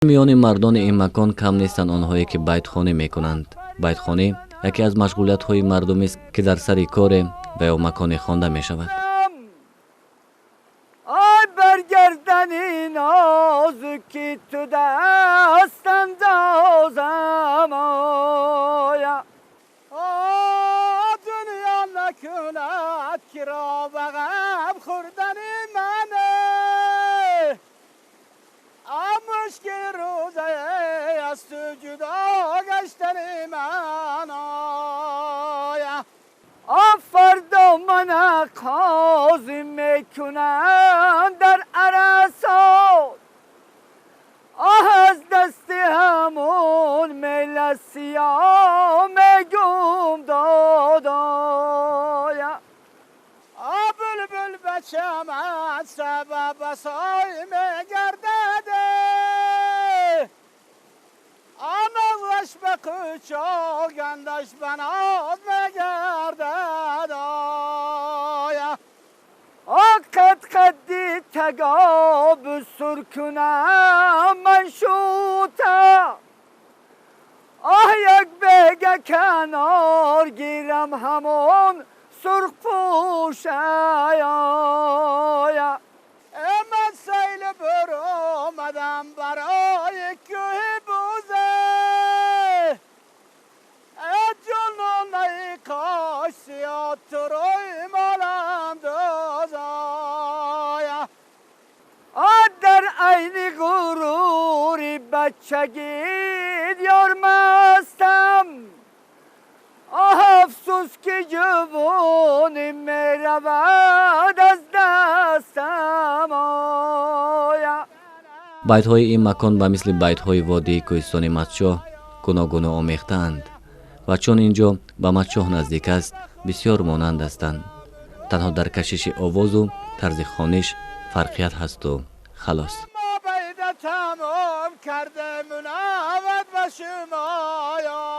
میان مردان این مکان کم نیستند آنهایی که بیتخوانی میکنند. بیتخوانی یکی از مشغولیت های مردمی است که در سر کار و یا مکان خوانده می شود. آی برگردنی نازکی تو دست اندازم آیا دنیا نکند که را بغم خوردنی منه مشکل روزه از تو جدا گشتنی من آیا فردا من قاضی میکنن در عرصات از دست همون میل سیاه میگم دادایا بلبل بچه من سبب سای میگردده مغزش به قچا گندش بناد میگردد قد قدی تگاب سر کنم من شوتا یک بگه کنار گیرم همون سرخ پوش من سیل بر آمدم برای کوه بوزه جنون کاش سیاد تو روی مالم دوزایا در عین غروری بچگی یار مستم افسوس که جوانی می رود از دستم آیا. بیت های این مکان به مثل بیت های وادی کوهستان مدشاه گوناگون آمیختند و چون اینجا به مدشاه نزدیک است بسیار مانند هستند. تنها در کشش آواز و طرز خوانش فرقیت هست و خلاص. ما بیده تمام کرده مناوت و شما